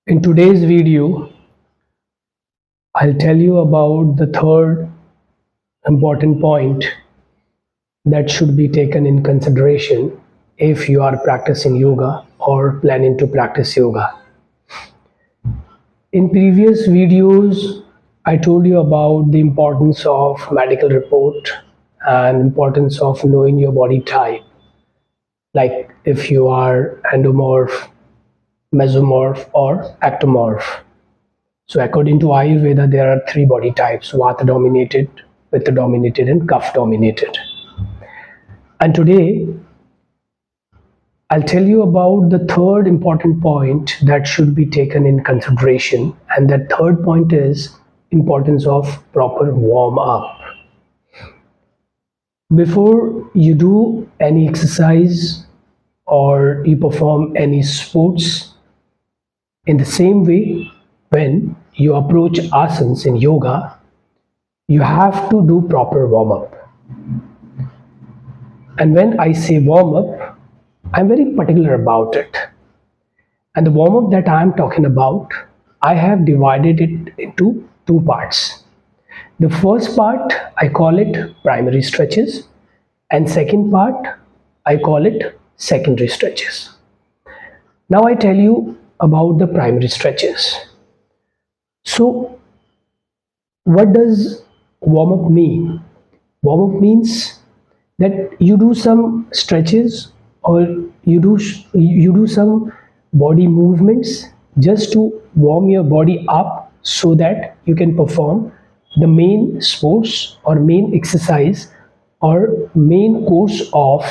In today's video, I'll tell you about the third important point that should be taken in consideration if you are practicing yoga or planning to practice yoga. In previous videos, I told you about the importance of medical report and importance of knowing your body type, like if you are endomorph, mesomorph or ectomorph. So according to Ayurveda, there are three body types: Vata dominated, Pitta dominated, and Kapha dominated. And today, I'll tell you about the third important point that should be taken in consideration. And that third point is importance of proper warm up. Before you do any exercise or you perform any sports, in the same way, when you approach asanas in yoga, you have to do proper warm up. And when I say warm up, I'm very particular about it. And the warm up that I'm talking about, I have divided it into two parts. The first part, I call it primary stretches, and second part, I call it secondary stretches. Now I tell you about the primary stretches. So, what does warm up mean? Warm up means that you do some stretches or you do some body movements just to warm your body up so that you can perform the main sports or main exercise or main course of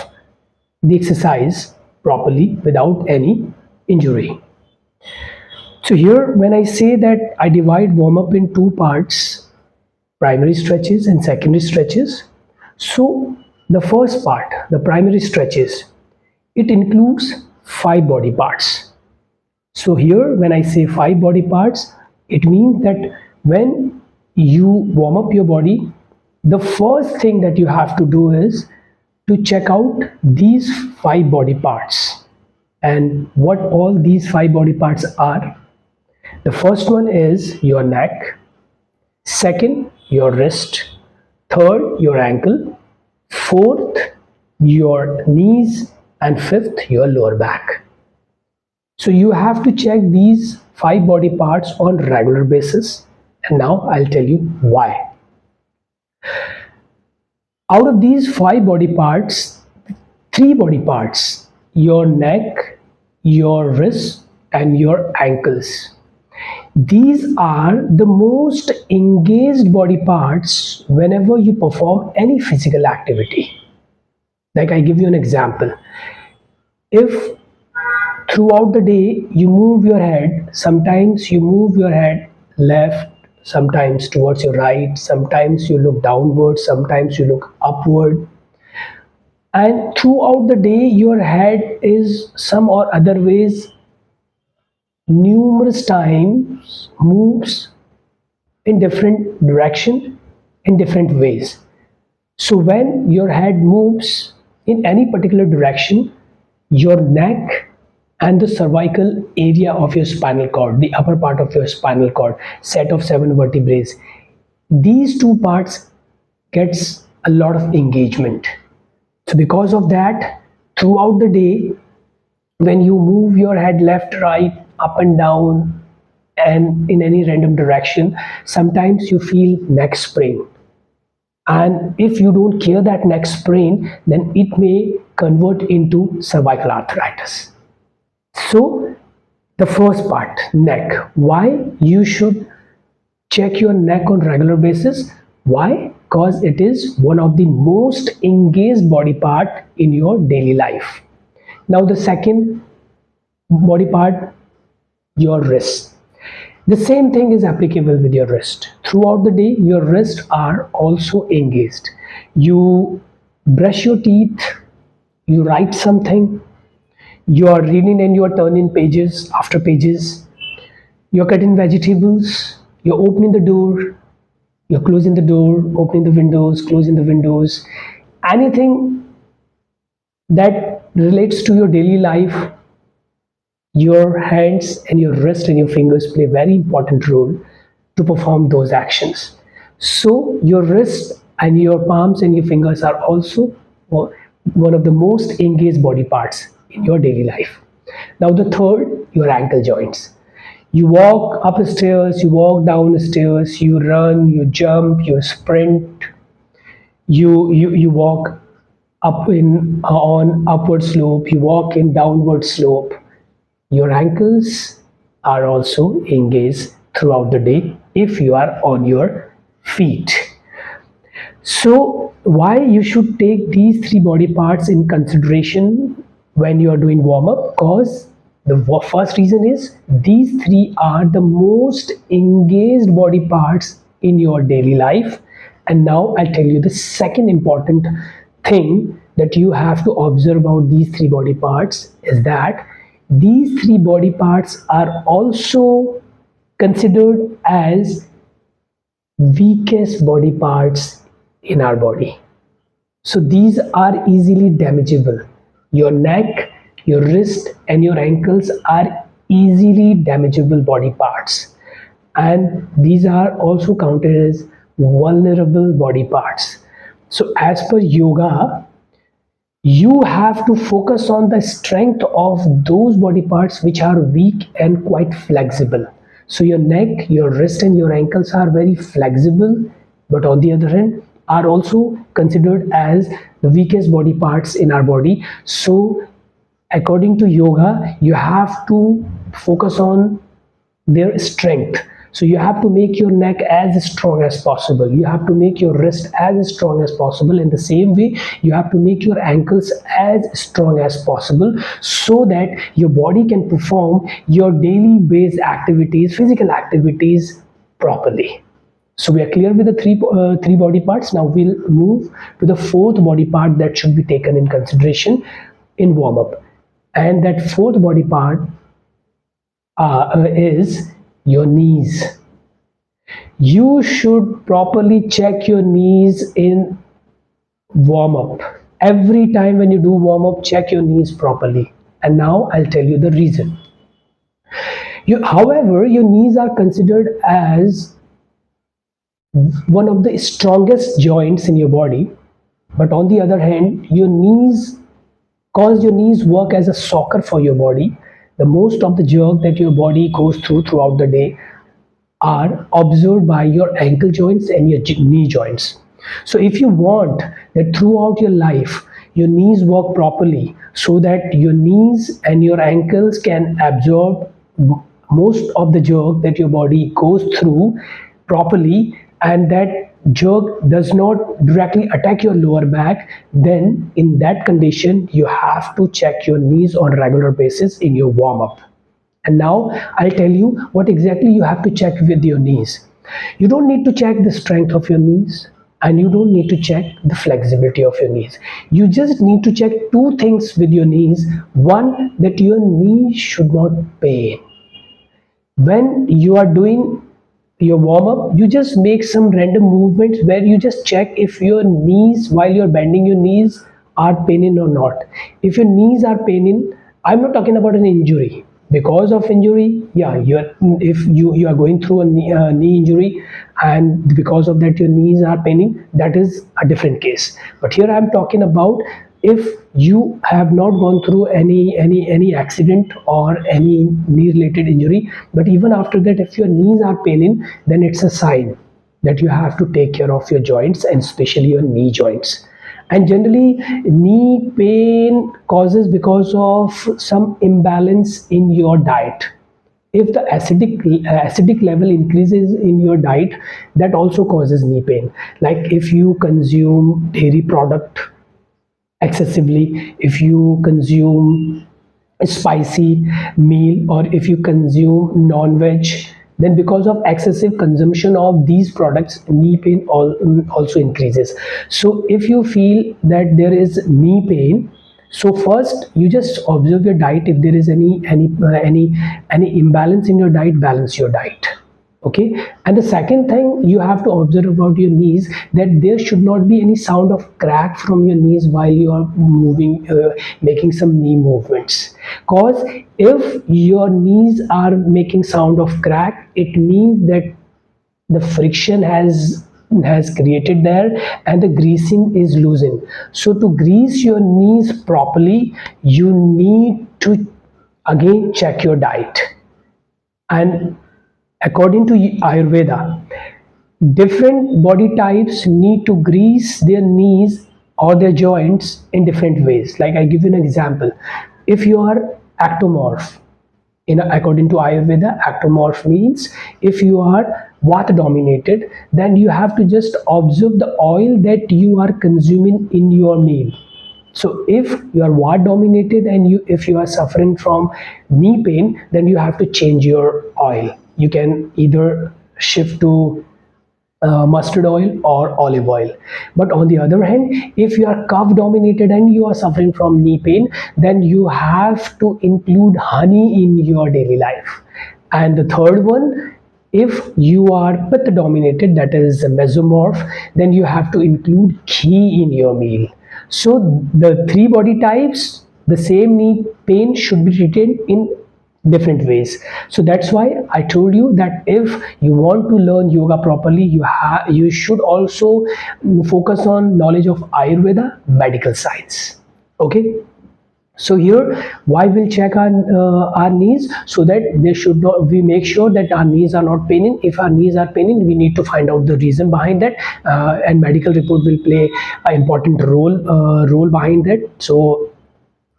the exercise properly without any injury. So here when I say that I divide warm up in two parts, primary stretches and secondary stretches. So the first part, the primary stretches, it includes 5 body parts. So here when I say 5 body parts, it means that when you warm up your body, the first thing that you have to do is to check out these 5 body parts. And what all these 5 body parts are. The first one is your neck, second your wrist, third your ankle, fourth your knees, and fifth your lower back. So you have to check these 5 body parts on regular basis, and now I'll tell you why. Out of these 5 body parts, 3 body parts, your neck, your wrist, and your ankles, these are the most engaged body parts whenever you perform any physical activity. Like I give you an example. If throughout the day you move your head, sometimes you move your head left, sometimes towards your right, sometimes you look downward, sometimes you look upward, and throughout the day your head is some or other ways numerous times moves in different direction, in different ways. So when your head moves in any particular direction, your neck and the cervical area of your spinal cord, the upper part of your spinal cord, set of 7 vertebrae, these two parts gets a lot of engagement. So because of that, throughout the day, when you move your head left, right, up and down, and in any random direction, sometimes you feel neck sprain. And if you don't clear that neck sprain, then it may convert into cervical arthritis. So the first part, neck. Why you should check your neck on regular basis? Why? Because it is one of the most engaged body part in your daily life. Now the second body part, your wrist. The same thing is applicable with your wrist. Throughout the day, your wrists are also engaged. You brush your teeth, you write something, you are reading and you are turning pages after pages, you're cutting vegetables, you're opening the door, you're closing the door, opening the windows, closing the windows. Anything that relates to your daily life, your hands and your wrist and your fingers play a very important role to perform those actions. So your wrist and your palms and your fingers are also one of the most engaged body parts in your daily life. Now the third, your ankle joints. You walk up stairs, you walk down the stairs, you run, you jump, you sprint, you walk up in on upward slope, you walk in downward slope. Your ankles are also engaged throughout the day if you are on your feet. So why you should take these three body parts in consideration when you are doing warm up? Because the first reason is these three are the most engaged body parts in your daily life. And now I'll tell you the second important thing that you have to observe about these three body parts is that these three body parts are also considered as weakest body parts in our body. So these are easily damageable. Your neck, your wrist, and your ankles are easily damageable body parts. And these are also counted as vulnerable body parts. So as per yoga, you have to focus on the strength of those body parts which are weak and quite flexible. So your neck, your wrist, and your ankles are very flexible, but on the other hand are also considered as the weakest body parts in our body. So according to yoga, you have to focus on their strength. So you have to make your neck as strong as possible. You have to make your wrist as strong as possible. In the same way, you have to make your ankles as strong as possible so that your body can perform your daily based activities, physical activities properly. So we are clear with the three body parts. Now we'll move to the fourth body part that should be taken in consideration in warm up. And that fourth body part is your knees. You should properly check your knees in warm up. Every time when you do warm up, check your knees properly. And now I'll tell you the reason. However, your knees are considered as one of the strongest joints in your body, but on the other hand, your knees, cause your knees work as a soccer for your body. The most of the jerk that your body goes throughout the day are observed by your ankle joints and your knee joints. So if you want that throughout your life your knees work properly so that your knees and your ankles can absorb most of the jerk that your body goes through properly, and that jerk does not directly attack your lower back, then in that condition you have to check your knees on a regular basis in your warm up. And now I'll tell you what exactly you have to check with your knees. You don't need to check the strength of your knees, and you don't need to check the flexibility of your knees. You just need to check two things with your knees. One, that your knee should not pain. When you are doing your warm up, you just make some random movements where you just check if your knees, while you're bending your knees, are paining or not. If your knees are paining, I'm not talking about an injury. Because of injury, yeah, if you are going through a knee injury and because of that your knees are paining, that is a different case. But here I'm talking about if you have not gone through any accident or any knee related injury, but even after that if your knees are paining, then it's a sign that you have to take care of your joints and especially your knee joints. And generally knee pain causes because of some imbalance in your diet. If the acidic level increases in your diet, that also causes knee pain. Like if you consume dairy product excessively, if you consume a spicy meal, or if you consume non-veg, then because of excessive consumption of these products, knee pain also increases. So if you feel that there is knee pain, so first you just observe your diet. If there is any imbalance in your diet, balance your diet. Okay, and the second thing you have to observe about your knees, that there should not be any sound of crack from your knees while you are moving, making some knee movements. Cause if your knees are making sound of crack, it means that the friction has created there and the greasing is loosened. So to grease your knees properly, you need to again check your diet. And according to Ayurveda, different body types need to grease their knees or their joints in different ways. Like I give you an example. If you are ectomorph, according to Ayurveda, ectomorph means if you are Vata dominated, then you have to just observe the oil that you are consuming in your meal. So if you are Vata dominated and if you are suffering from knee pain, then you have to change your oil. You can either shift to mustard oil or olive oil. But on the other hand, if you are cough dominated and you are suffering from knee pain, then you have to include honey in your daily life. And the third one, if you are pitta dominated, that is mesomorph, then you have to include ghee in your meal. So the three body types, the same knee pain should be treated in different ways. So that's why I told you that if you want to learn yoga properly, you should also focus on knowledge of Ayurveda medical science. Okay, so here why we'll check our knees, so that they should not, we make sure that our knees are not paining. If our knees are paining, we need to find out the reason behind that, and medical report will play an important role behind that. So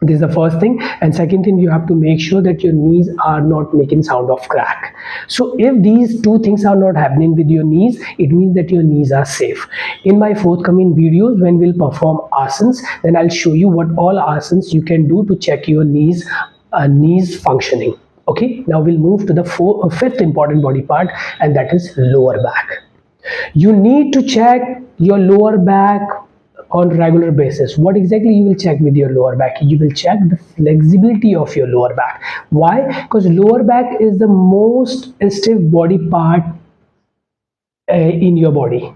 this is the first thing. And second thing, you have to make sure that your knees are not making sound of crack. So if these two things are not happening with your knees, it means that your knees are safe. In my forthcoming videos, when we'll perform asanas, then I'll show you what all asanas you can do to check your knees functioning. Okay, now we'll move to the fifth important body part, and that is lower back. You need to check your lower back on regular basis. What exactly you will check with your lower back? You will check the flexibility of your lower back. Why? Because lower back is the most stiff body part in your body.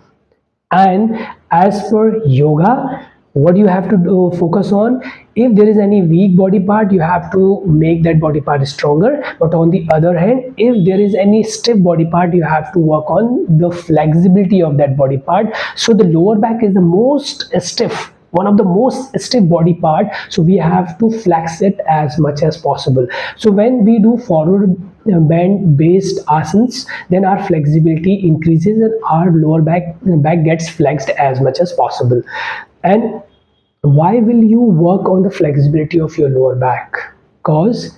And as per yoga, what you have to focus on, if there is any weak body part, you have to make that body part stronger. But on the other hand, if there is any stiff body part, you have to work on the flexibility of that body part. So the lower back is the most stiff, one of the most stiff body part, so we have to flex it as much as possible. So when we do forward bend based asanas, then our flexibility increases and our lower back gets flexed as much as possible. And why will you work on the flexibility of your lower back? Because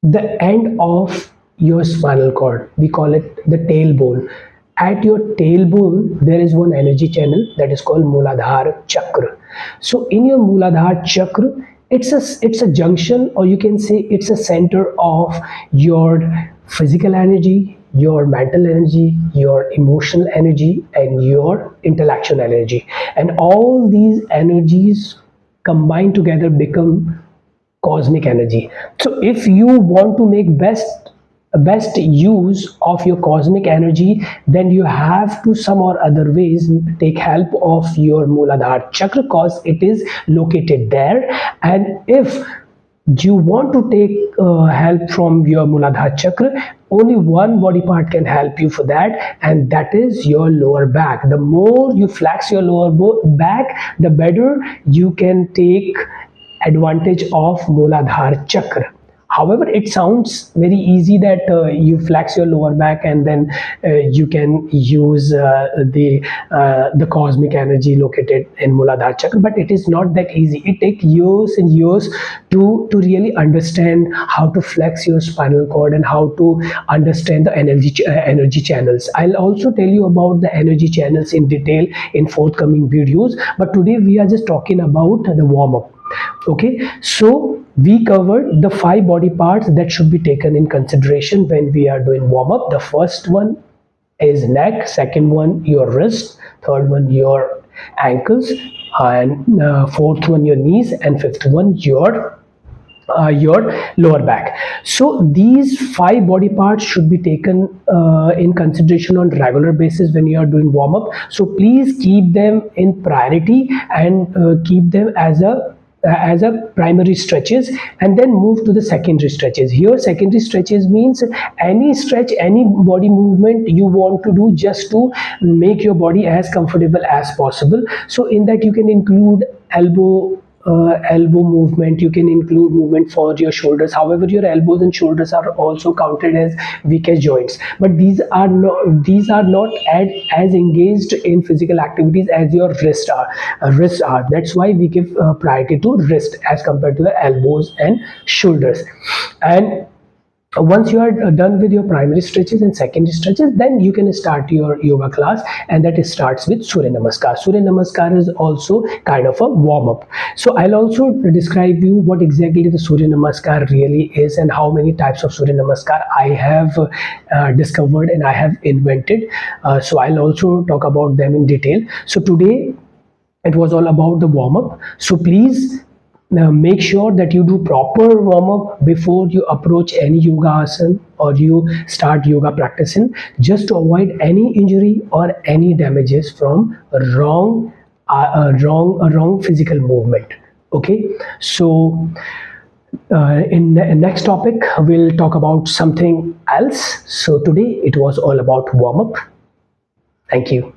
the end of your spinal cord, we call it the tailbone. At your tailbone, there is one energy channel that is called Mooladhara chakra. So in your Mooladhara chakra, it's a junction, or you can say it's a center of your physical energy, your mental energy, your emotional energy, and your intellectual energy. And all these energies combined together become cosmic energy. So if you want to make best use of your cosmic energy, then you have to some or other ways take help of your Mooladhara chakra, because it is located there. And if you want to take help from your Mooladhara chakra, only one body part can help you for that, and that is your lower back. The more you flex your lower back, the better you can take advantage of Mooladhara chakra. However, it sounds very easy that you flex your lower back and then you can use the cosmic energy located in Mooladhara chakra, but it is not that easy. It takes years and years to really understand how to flex your spinal cord and how to understand the energy channels. I'll also tell you about the energy channels in detail in forthcoming videos, but today we are just talking about the warm-up. Okay, so we covered the 5 body parts that should be taken in consideration when we are doing warm-up. The first one is neck, second one your wrist, third one your ankles, and fourth one your knees, and fifth one your your lower back. So these 5 body parts should be taken in consideration on regular basis when you are doing warm up. So please keep them in priority and keep them as a primary stretches, and then move to the secondary stretches. Here secondary stretches means any stretch, any body movement you want to do just to make your body as comfortable as possible. So in that you can include elbow movement, you can include movement for your shoulders. However, your elbows and shoulders are also counted as weakest joints, but these are not as engaged in physical activities as your wrists are. That's why we give priority to wrist as compared to the elbows and shoulders. And once you are done with your primary stretches and secondary stretches, then you can start your yoga class, and that starts with Surya Namaskar. Surya Namaskar is also kind of a warm up. So I'll also describe you what exactly the Surya Namaskar really is and how many types of Surya Namaskar I have discovered and I have invented. So I'll also talk about them in detail. So today it was all about the warm up. So please make sure that you do proper warm up before you approach any yoga asana or you start yoga practicing, just to avoid any injury or any damages from wrong physical movement. Okay, so in the next topic we'll talk about something else. So today it was all about warm up. Thank you.